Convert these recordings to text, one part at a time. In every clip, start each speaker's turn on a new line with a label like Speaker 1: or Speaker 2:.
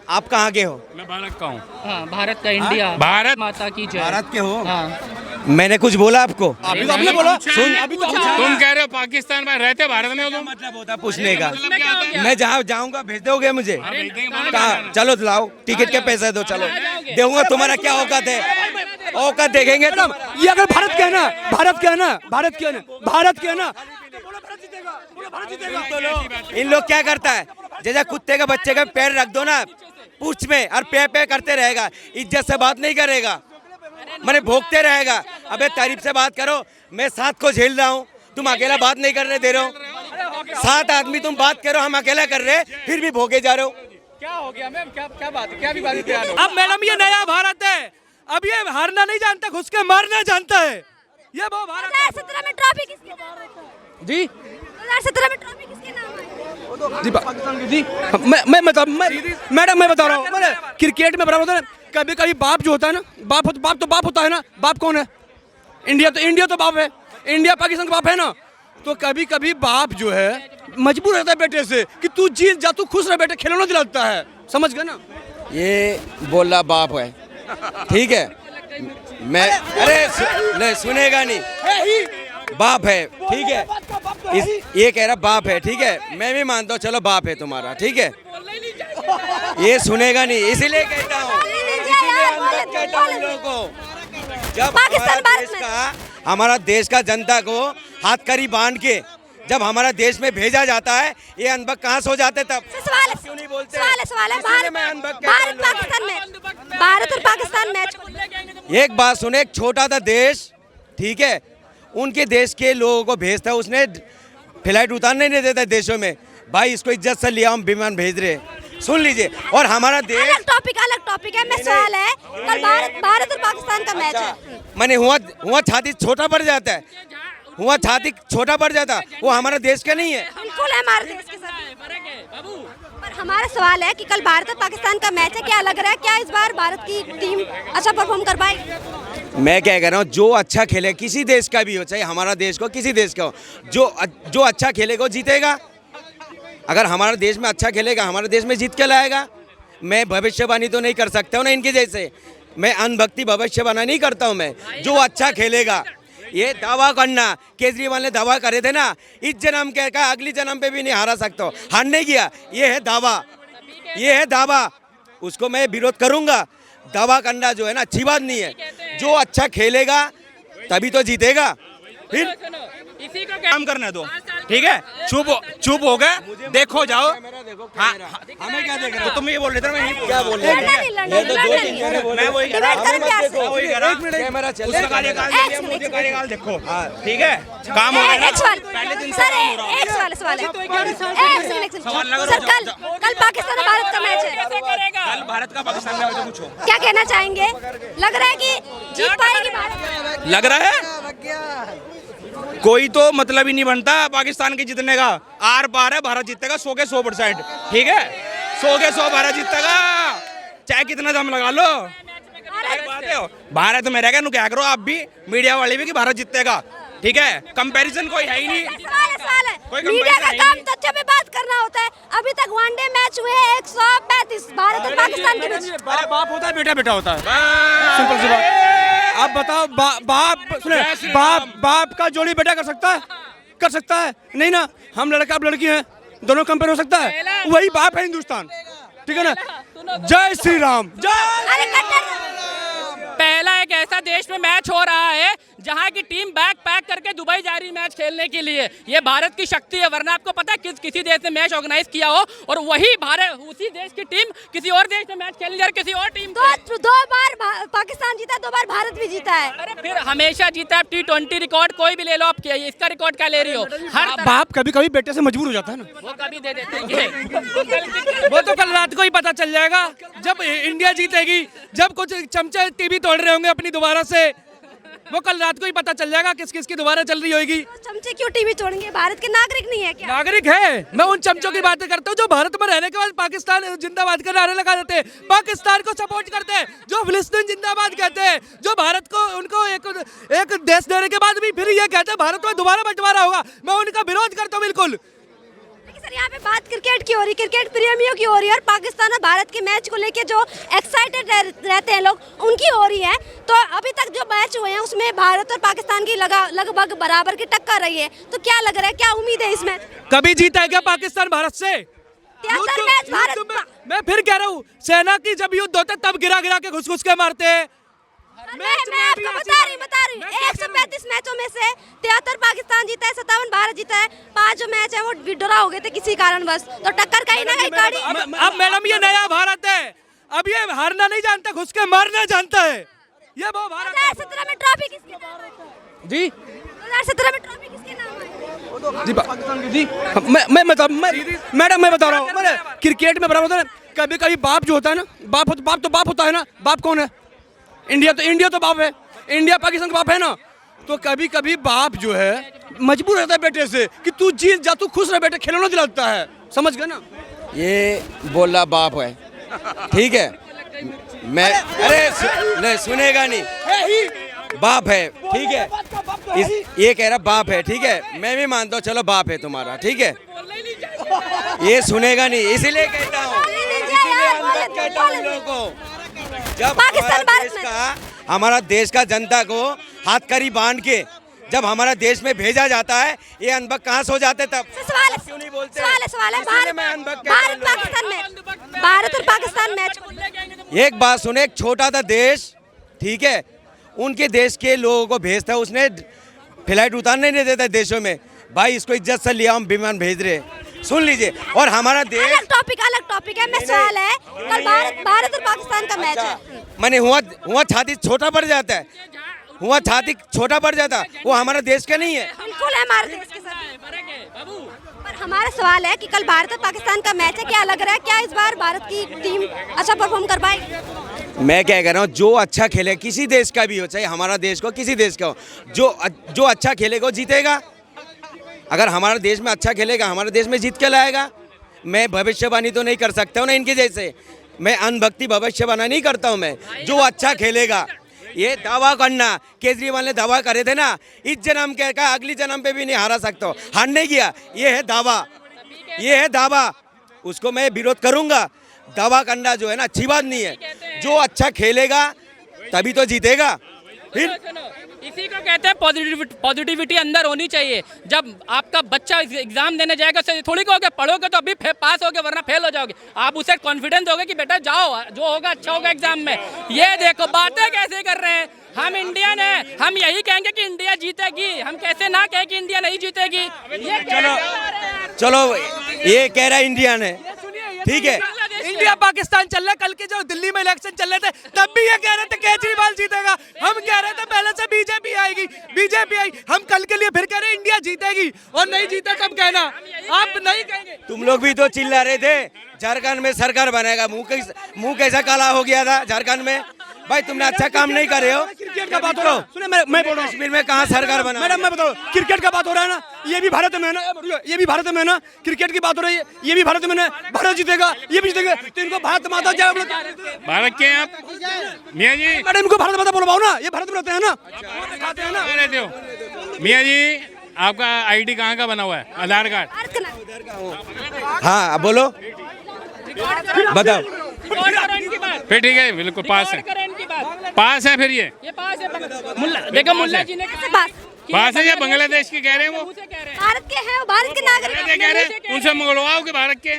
Speaker 1: आप कहाँ के हो?
Speaker 2: मैं भारत का हूँ।
Speaker 3: हाँ, भारत का इंडिया,
Speaker 2: भारत
Speaker 3: माता की जय।
Speaker 1: भारत के हो?
Speaker 3: हाँ,
Speaker 1: मैंने कुछ बोला आपको?
Speaker 2: अभी तो आपने बोला।
Speaker 1: सुन,
Speaker 2: तुम कह रहे हो पाकिस्तान में रहते भारत में हो तुम?
Speaker 1: मतलब होता पूछने का।
Speaker 2: मतलब क्या होता है?
Speaker 1: मैं जहाँ जाऊँगा भेज दोगे मुझे? कहाँ? चलो लाओ, टिकट के पैसे दो, चलो दूंगा। तुम्हारा क्या औकात है? औकात देखेंगे तुम।
Speaker 4: ये अगर भारत के है ना, भारत के है ना, भारत के है ना, भारत के है ना,
Speaker 1: इन लोग क्या करता है, जैसे कुत्ते के बच्चे का पैर रख दो ना पूछ में और पे करते रहेगा, इज्जत से बात नहीं करेगा, मैंने भोगते रहेगा। अबे तारीफ से बात करो। मैं 7 को झेल रहा हूँ, तुम अकेला बात नहीं करने दे रहे हो। 7 आदमी तुम बात करो, हम अकेला कर रहे, फिर भी भोगे जा रहे हो।
Speaker 4: क्या हो गया मैम? क्या बात है? क्या भी बात है? अब मैडम ये नया भारत है, अब ये हारना नहीं जानता, घुस के मारना जानता है। ये वो भारत है।
Speaker 5: 2017 में ट्रॉफी किसके नाम है?
Speaker 4: जी
Speaker 5: 2017 में ट्रॉफी किसके नाम है?
Speaker 4: जी मैं मैडम मैं बता रहा हूँ, मैंने क्रिकेट में बराबर होता है ना, कभी कभी बाप जो होता है ना, बाप होता है ना। बाप कौन है? इंडिया तो बाप है, इंडिया पाकिस्तान का बाप है ना। तो कभी कभी बाप जो है मजबूर रहता है बेटे से कि तू जीत जा, तू खुश रह बेटे, खिलौना दिलाता है, समझ गए ना।
Speaker 1: ये बोला बाप है, ठीक है। मैं नहीं सुनेगा नहीं, बाप है, ठीक है। ये कह रहा बाप है, ठीक है, मैं भी मानता हूँ, चलो बाप है तुम्हारा, ठीक है। ये सुनेगा नहीं, इसीलिए कहता हूँ, इसीलिए अनपढ़ कहता हूँ लोगों को। जब हमारा देश का जनता को हाथकड़ी बांध के जब हमारा देश में भेजा जाता है, ये अनबक कहाँ सो जाते तब?
Speaker 5: क्यों नहीं बोलते? सवाल है भारत और पाकिस्तान मैच।
Speaker 1: एक बात सुने, एक छोटा सा देश, ठीक है, उनके देश के लोगों को भेजता है, उसने फ्लाइट उतारने नहीं देता देशों में। भाई इसको इज्जत से लिया, हम विमान भेज रहे, सुन लीजिए। और हमारा देश
Speaker 5: अलग टॉपिक है। मैं सवाल है, कल भारत और पाकिस्तान का मैच है।
Speaker 1: मैंने हुआ छाती छोटा पड़ जाता है, हुआ छाती छोटा पड़ जाता, वो हमारा देश का नहीं है।
Speaker 5: बिल्कुल है हमारे देश के साथ। पर हमारा सवाल है कि कल भारत और पाकिस्तान का मैच है, क्या लग रहा है, क्या इस बार भारत की टीम अच्छा परफॉर्म कर पाएगी?
Speaker 1: मैं क्या कह रहा हूँ, जो अच्छा खेले, किसी देश का भी हो, चाहे हमारा देश को, किसी देश का हो, जो अच्छा खेलेगा वो जीतेगा। अगर हमारा देश में अच्छा खेलेगा, हमारे देश में जीत के लाएगा। मैं भविष्यवाणी तो नहीं कर सकता हूँ ना इनके जैसे, मैं अनभक्ति भविष्यवाणी नहीं करता हूँ। मैं जो अच्छा खेलेगा, ये दावा करना, केजरीवाल ने दावा करे थे ना, इस जन्म के का अगली जन्म पे भी नहीं हारा सकता हो, हार नहीं गया, ये है दावा, ये है दावा, उसको मैं विरोध करूंगा। दावा करना जो है ना अच्छी बात नहीं है, जो अच्छा खेलेगा तभी तो जीतेगा। फिर
Speaker 2: इसी को काम करने दो, ठीक है। चुप हो गए, देखो जाओ। हाँ,
Speaker 1: हमें क्या देख रहे
Speaker 2: तो तुम ये बोल रहे थे, मैं
Speaker 1: क्या बोल रहे
Speaker 2: मैं वही कह रहा हूँ।
Speaker 1: कैमरा चल
Speaker 2: उसका कार्यकाल मुझे कार्यकाल देखो, ठीक है। काम हो रहा है, पहले दिन से काम हो रहा है।
Speaker 5: एक सवाल सर, कल पाकिस्तान और भारत का मैच है,
Speaker 2: कल भारत का पाकिस्तान में तो पूछो,
Speaker 5: क्या कहना चाहेंगे? लग रहा है कि जीत पाएगी भारत?
Speaker 2: लग रहा है कोई तो मतलब ही नहीं बनता पाकिस्तान के जीतने का। आर पार है, भारत जीतेगा 100 के 100%, ठीक है। 100 के 100 भारत जीतेगा, चाहे कितना दम लगा लो। भारत में रहेगा, क्या करो आप भी, मीडिया वाले भी, कि भारत जीतेगा, ठीक है। कंपैरिजन कोई है ही नहीं।
Speaker 5: सवाल है, मीडिया का काम तथ्य पे बात करना होता है। अभी तक वनडे मैच हुए 135 भारत और पाकिस्तान के बीच।
Speaker 4: बाप होता है, बेटा होता है, सिंपल सी बात। आप बताओ, बाप का जोड़ी बेटा कर सकता है? नहीं ना। हम लड़का आप लड़की हैं, दोनों कंपेयर हो सकता है? वही बाप है हिंदुस्तान, ठीक है ना। जय श्री राम, जय।
Speaker 3: पहला एक ऐसा देश में मैच हो रहा है जहां की टीम बैग पैक करके दुबई जा रही मैच खेलने के लिए। ये भारत की शक्ति है, वरना आपको पता है किसी देश ने मैच ऑर्गेनाइज किया हो और वही भारत, उसी देश की टीम किसी और देश में मैच खेलने जा रही, किसी और टीम
Speaker 5: दो बार पाकिस्तान जीता, 2 बार भारत भी जीता है।
Speaker 3: अरे फिर हमेशा जीता है। T20 रिकॉर्ड कोई भी ले लो आप, इसका रिकॉर्ड क्या ले रही हो? हर
Speaker 4: बाप कभी कभी बेटे से मजबूर हो जाता है ना,
Speaker 3: वो कभी दे देते हैं।
Speaker 4: वो तो कल रात को ही पता चल जाएगा, जब इंडिया जीतेगी, जब कुछ चमचे टीवी तोड़ रहे होंगे अपनी दोबारा से, वो कल रात को ही पता चल जाएगा किस की दोबारा चल रही होगी।
Speaker 5: चमचे क्यों टीवी तोड़ेंगे? भारत के नागरिक नहीं है क्या?
Speaker 4: नागरिक है। मैं उन चमचों की बातें करता हूँ जो भारत में रहने के बाद पाकिस्तान जिंदाबाद का नारे लगा देते हैं, पाकिस्तान को सपोर्ट करते हैं, जो फिलिस्तीन जिंदाबाद कहते हैं, जो भारत को उनको एक देश देने के बाद भी फिर ये कहते हैं भारत में दोबारा बंटवारा होगा। मैं उनका विरोध करता हूँ बिल्कुल।
Speaker 5: सर यहाँ पे बात क्रिकेट की हो रही, क्रिकेट प्रेमियों की हो रही है, और पाकिस्तान और भारत के मैच को लेके जो एक्साइटेड रहते हैं लोग उनकी हो रही है। तो अभी तक जो मैच हुए हैं उसमें भारत और पाकिस्तान की लगभग बराबर की टक्कर रही है। तो क्या लग रहा है, क्या उम्मीद है इस मैच?
Speaker 4: कभी जीता है क्या पाकिस्तान भारत से?
Speaker 5: 73 मैच भारत।
Speaker 4: मैं फिर कह रहा हूँ, सेना की जब युद्ध होता है तब गिरा गिरा के घुस घुस के मारते हैं।
Speaker 5: मैं आपको बता रही हूँ 135 मैचों में से 73 पाकिस्तान जीता है, 57 भारत जीता है। 5 जो मैच है वो विड्रॉ हो गए थे किसी कारणवश, तो टक्कर कहीं ना कहीं कड़ी।
Speaker 4: अब मैडम ये नया भारत है, अब ये हारना नहीं जानता, घुस के मारना जानता है। ये वो भारत
Speaker 5: 2017 में ट्रॉफी किसके नाम है?
Speaker 4: जी
Speaker 5: 2017 में ट्रॉफी किसके नाम है?
Speaker 4: जी मैं मैडम मैं बता रहा हूँ, मैंने क्रिकेट में बराबर होता है ना, कभी कभी बाप जो होता है ना, बाप होता है ना। बाप कौन है? इंडिया तो बाप है, इंडिया पाकिस्तान का बाप है ना। तो कभी कभी बाप जो है मजबूर रहता है बेटे से कि तू जीत जा, तू खुश रह बेटे, खिलौना दिलाता है, समझ गए ना।
Speaker 1: ये बोला बाप है, ठीक है। मैं अरे सुनेगा नहीं, बाप है, ठीक है। ये कह रहा बाप है, ठीक है, मैं भी मानता हूँ, चलो बाप है तुम्हारा, ठीक है। ये सुनेगा नहीं, इसीलिए कहता हूँ, कहता हूँ लोगों को, जब हमारा देश का जनता को हाथकड़ी बांध के जब हमारा देश में भेजा जाता है, ये अनबक कहाँ सो जाते तब? क्यों नहीं बोलते?
Speaker 5: सवाल है भारत और पाकिस्तान मैच।
Speaker 1: एक बात सुने, एक छोटा सा देश, ठीक है, उनके देश के लोगों को भेजता है, उसने फ्लाइट उतारने नहीं देता देशों में। भाई इसको इज्जत से लिया, हम विमान भेज रहे, सुन लीजिए। और हमारा देश
Speaker 5: अलग टॉपिक है। मैं सवाल है, कल भारत और पाकिस्तान का मैच है।
Speaker 1: मैंने हुआ छाती छोटा पड़ जाता है, हुआ छाती छोटा पड़ जाता, वो हमारा देश का नहीं है।
Speaker 5: बिल्कुल है हमारे देश के साथ। पर हमारा सवाल है कि कल भारत और पाकिस्तान का मैच है, क्या लग रहा है, क्या इस बार भारत की टीम अच्छा परफॉर्म कर पाएगी?
Speaker 1: मैं क्या कह रहा हूँ, जो अच्छा खेले, किसी देश का भी हो, चाहे हमारा देश को, किसी देश का हो, जो अच्छा खेलेगा वो जीतेगा। अगर हमारे देश में अच्छा खेलेगा, हमारे देश में जीत के लाएगा। मैं भविष्यवाणी तो नहीं कर सकता हूँ ना इनके जैसे, मैं अनभक्ति भविष्यवाणी नहीं करता हूँ। मैं जो अच्छा खेलेगा, ये दावा करना, केजरीवाल ने दावा करे थे ना, इस जन्म के का अगली जन्म पे भी नहीं हारा सकता हो, हार नहीं गया, ये है दावा, ये है दावा। उसको मैं विरोध करूंगा। दावा करना जो है ना अच्छी बात नहीं है। जो अच्छा खेलेगा तभी तो जीतेगा। फिर
Speaker 3: इसी को कहते हैं पॉजिटिविटी अंदर होनी चाहिए। जब आपका बच्चा एग्जाम देने जाएगा, थोड़ी कहोगे पढ़ोगे तो अभी पास होगे वरना फेल हो जाओगे। आप उसे कॉन्फिडेंस दोगे कि बेटा जाओ, जो होगा अच्छा होगा एग्जाम में। ये देखो बातें कैसे कर रहे हैं। हम इंडियन है, हम यही कहेंगे कि इंडिया जीतेगी, हम कैसे ना कहें कि इंडिया नहीं जीतेगी। ये
Speaker 1: चलो ये कह रहा है इंडियन है, ठीक है।
Speaker 4: इंडिया पाकिस्तान चल रहा है। कल के जो दिल्ली में इलेक्शन चल रहे थे तब भी ये कह रहे थे केजरीवाल जीतेगा, हम कह रहे थे पहले से बीजेपी आएगी, बीजेपी आई। हम कल के लिए फिर कह रहे हैं इंडिया जीतेगी, और नहीं जीता तब कहना, आप नहीं कहेंगे।
Speaker 1: तुम लोग भी तो चिल्ला रहे थे झारखंड में सरकार बनेगा, मुंह कैसा काला हो गया था झारखंड में। भाई तुमने अच्छा काम नहीं कर रहे हो।
Speaker 4: क्रिकेट का बात हो रहा है, सुने मैं बोल रहा हूँ,
Speaker 1: कश्मीर में कहाँ सरकार बना?
Speaker 4: मैडम मैं बताऊँ, क्रिकेट का बात हो रहा है ना, ये भी भारत में है ना, ये भी भारत में है ना। क्रिकेट की बात हो रही है, ये भी भारत में है, भारत जीतेगा, ये भी जीतेगा। तो इनको भारत माता जय बोलो।
Speaker 6: भारत के हैं आप मियाँ जी?
Speaker 4: मैडम इनको भारत माता बोलवाओ ना, ये भारत में रहते हैं ना, खाते हैं ना।
Speaker 6: कहाँ रहते हो मियाँ जी? आपका आईडी कहाँ का बना हुआ है? आधार कार्ड?
Speaker 1: हाँ बोलो, बताओ।
Speaker 6: फिर ठीक है, बिल्कुल पास है, पास है। फिर ये
Speaker 3: पास है। देखो मुल्ला जी ने
Speaker 6: पास है या बांग्लादेश के कह रहे हैं? वो
Speaker 5: भारत के हैं, भारत के नागरिक
Speaker 6: कह रहे हैं, उनसे मंगलवाओ कि भारत के।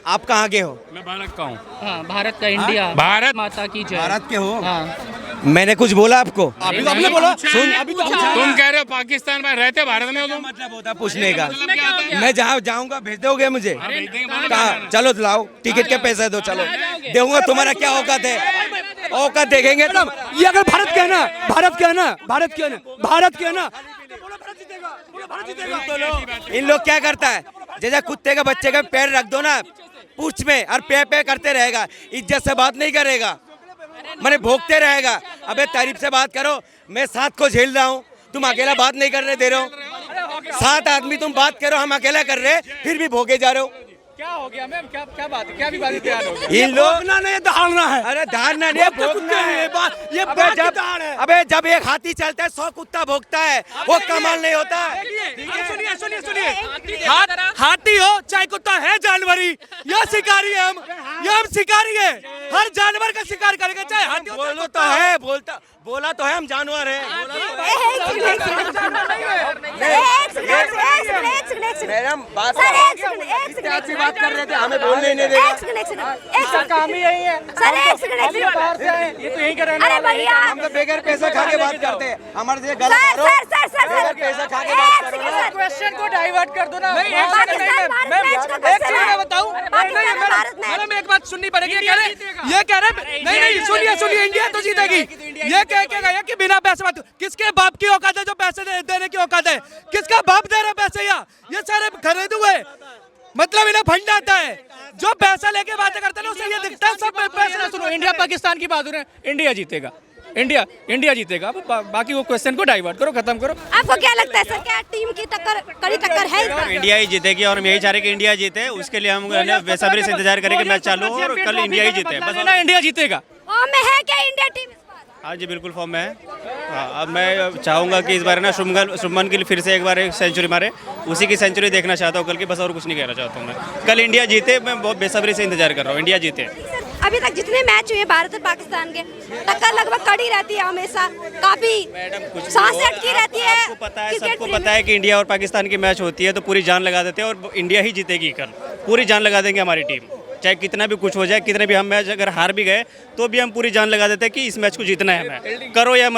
Speaker 1: आप कहाँ के हो?
Speaker 6: मैं भारत का हूँ।
Speaker 3: हाँ, भारत का, इंडिया,
Speaker 6: भारत
Speaker 3: माता की जय।
Speaker 1: भारत के हो?
Speaker 3: हाँ।
Speaker 1: मैंने कुछ बोला आपको?
Speaker 4: अभी तो आपने बोला।
Speaker 6: सुन, तुम कह रहे हो पाकिस्तान में रहते, भारत में हो तुम?
Speaker 1: मतलब होता पूछने का,
Speaker 6: मतलब क्या होता है?
Speaker 1: मैं जहाँ जाऊँगा भेज दोगे मुझे?
Speaker 6: कहाँ?
Speaker 1: कहाँ? चलो लाओ टिकट के पैसे दो, चलो दूंगा। तुम्हारा क्या औकात है? औकात देखेंगे तुम।
Speaker 4: ये अगर भारत के है ना, भारत के है ना, भारत के है ना, भारत के है ना,
Speaker 1: इन लोग क्या करता है, जैसे कुत्ते के बच्चे का पैर रख दो ना पूछ में, और पे करते रहेगा, इज्जत से बात नहीं करेगा, मैंने भोगते रहेगा। अबे तारीफ से बात करो। मैं 7 को झेल रहा हूँ, तुम अकेला बात नहीं करने दे रहे हो। 7 आदमी तुम बात करो, हम अकेला कर रहे, फिर भी भोगे जा रहे हो।
Speaker 4: क्या हो गया मैम, क्या बात है, क्या विवादित बयान हो गया?
Speaker 1: इन लोग
Speaker 4: भोंकना नहीं, दहाड़ना है।
Speaker 1: अरे धारना नहीं, भोंकना है।
Speaker 4: ये
Speaker 1: अबे
Speaker 4: बात
Speaker 1: जब
Speaker 4: दाड़ है।
Speaker 1: अबे जब एक हाथी चलता है 100 कुत्ता भोंकता है, वो कमाल नहीं होता।
Speaker 4: सुनिए, हाथी हो चाहे कुत्ता है जानवर ही, यह शिकारी है हम शिकारी है, हर जानवर का शिकार करेंगे, चाहे हाथी हो चाहे
Speaker 1: बोलो
Speaker 4: कुत्ता
Speaker 1: तो
Speaker 4: हो।
Speaker 1: है, बोला तो है हम जानवर हैं। मैडम बात आपकी बात कर रहे थे, हमें बोलने नहीं देगा।
Speaker 5: काम ही यही है सर। एक सेकंड
Speaker 4: ये तो यही कर रहे हैं।
Speaker 5: अरे भैया
Speaker 1: हम तो बेगर पैसा खा के बात करते हैं, हमारे से गलत
Speaker 5: सर
Speaker 1: मारो।
Speaker 5: सर सर सर
Speaker 1: बेगर पैसा खा के बात करो ना।
Speaker 4: क्वेश्चन को डाइवर्ट कर दो ना।
Speaker 5: नहीं, एक सेकंड
Speaker 4: एक चीज मैं बताऊं, मैडम एक बात सुननी पड़ेगी। ये कह रहे नहीं, सुनिए, इंडिया तो जीतेगी। ये कह के गया कि बिना पैसे मत, किसके बाप की औकात है जो पैसे देने की औकात है? किसका बाप दे रहा पैसे? ये सारे खरीदे हुए, मतलब इन्हें फंड आता है। जो पैसा लेके बातें करते हैं ना, उसे ये दिखता है सब पैसे। सुनो, इंडिया पाकिस्तान की बात हो रही है, इंडिया जीतेगा, इंडिया जीतेगा। बाकी वो क्वेश्चन को डाइवर्ट करो, खत्म करो।
Speaker 5: आपको क्या लगता है सर, क्या टीम की कड़ी टक्कर है इस बार?
Speaker 7: इंडिया ही जीतेगी और हम यही चाह रहे कि इंडिया जीते, उसके लिए हम बेसब्री से इंतजार करेंगे मैच चालू हो और कल इंडिया ही जीते। बस
Speaker 4: ना इंडिया जीतेगा।
Speaker 5: फॉर्म में है क्या इंडिया टीम?
Speaker 7: हाँ जी, बिल्कुल फॉर्म में है। हाँ, अब मैं चाहूँगा कि इस बार ना शुभमन गिल फिर से एक बार एक सेंचुरी मारे, उसी की सेंचुरी देखना चाहता हूँ कल की, बस और कुछ नहीं कहना चाहता हूँ मैं। कल इंडिया जीते, मैं बहुत बेसब्री से इंतजार कर रहा हूँ, इंडिया जीते।
Speaker 5: अभी तक जितने मैच हुए भारत और पाकिस्तान के, टक्कर लगभग कड़ी रहती है हमेशा, काफी सांसें अटकी रहती है।
Speaker 7: सबको पता है,
Speaker 5: क्रिकेट
Speaker 7: सबको
Speaker 5: प्रेमी।
Speaker 7: पता है कि इंडिया और पाकिस्तान की मैच होती है तो पूरी जान लगा देते हैं और इंडिया ही जीतेगी कल, पूरी जान लगा देंगे हमारी टीम। चाहे कितना भी कुछ हो जाए, कितने भी हम मैच अगर हार भी गए तो भी हम पूरी जान लगा देते हैं कि इस मैच को जीतना है हमें। करो या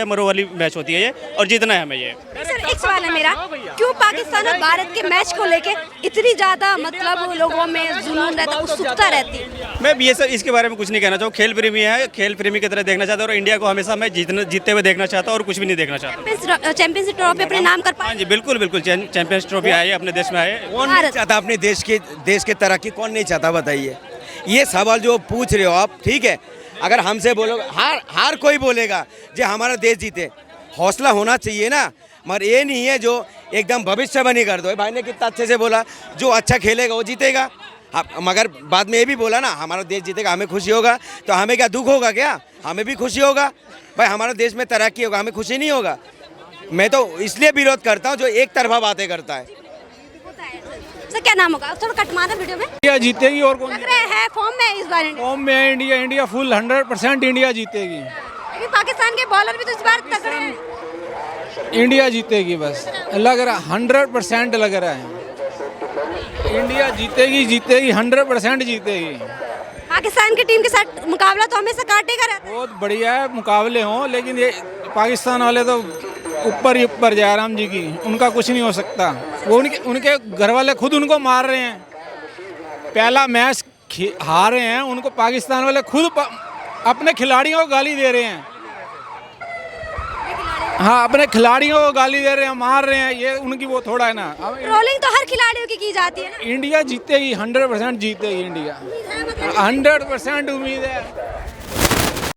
Speaker 7: मरो वाली मैच होती है ये, और जीतना है हमें ये।
Speaker 5: सर एक सवाल है मेरा, क्यों पाकिस्तान और भारत के मैच को लेके इतनी ज्यादा मतलब लोगों में जुनून रहता है, उत्सुकता रहती है?
Speaker 7: मैं ये सब इसके बारे में कुछ नहीं कहना चाहूँ। खेल प्रेमी है, खेल प्रेमी की तरह देखना चाहता हूँ और इंडिया को हमेशा मैं जीतते हुए देखना चाहता हूँ और कुछ भी नहीं देखना चाहता।
Speaker 5: चैंपियंस ट्रॉफी अपने नाम कर
Speaker 7: हाँ
Speaker 5: पाए?
Speaker 7: जी, बिल्कुल चैंपियंस ट्रॉफी आई है, अपने देश में आए।
Speaker 1: कौन नहीं चाहता अपने देश के तरक्की? कौन नहीं चाहता बताइए? ये सवाल जो पूछ रहे हो आप, ठीक है, अगर हमसे बोलोगे हार कोई बोलेगा जो हमारा देश जीते, हौसला होना चाहिए ना। मगर ये नहीं है जो एकदम भविष्यवाणी कर दो। भाई ने कितना अच्छे से बोला, जो अच्छा खेलेगा वो जीतेगा। मगर बाद में ये भी बोला ना हमारा देश जीतेगा, हमें खुशी होगा। तो हमें क्या दुख होगा? क्या हमें भी खुशी होगा? भाई हमारा देश में तरक्की होगा, हमें खुशी नहीं होगा? मैं तो इसलिए विरोध करता हूँ जो एक तरफा बातें करता है।
Speaker 5: सर क्या नाम होगा? थोड़ा कट मारना वीडियो में।
Speaker 4: इंडिया जीतेगी और कौन?
Speaker 5: लग रहा है फॉर्म में इस बार इंडिया।
Speaker 4: फॉर्म में इंडिया फुल 100% इंडिया जीतेगी।
Speaker 5: लेकिन पाकिस्तान के बॉलर भी तो इस बार तगड़े हैं।
Speaker 4: इंडिया जीतेगी, बस लग रहा 100% लग रहा है। इंडिया जीतेगी 100% जीतेगी।
Speaker 5: पाकिस्तान की टीम के साथ मुकाबला तो हमेशा काटेगा रहता है।
Speaker 4: बहुत बढ़िया है मुकाबले हों, लेकिन ये पाकिस्तान वाले तो ऊपर ही ऊपर जयराम जी की, उनका कुछ नहीं हो सकता। वो उनके घर वाले खुद उनको मार रहे हैं। पहला मैच हारे हैं, उनको पाकिस्तान वाले खुद अपने खिलाड़ियों को गाली दे रहे हैं। हाँ, अपने खिलाड़ियों को गाली दे रहे हैं, मार रहे हैं। ये उनकी वो थोड़ा है ना।
Speaker 5: ट्रोलिंग तो हर खिलाड़ियों की जाती है ना।
Speaker 4: इंडिया जीतेगी, 100% जीतेगी इंडिया, 100% उम्मीद है।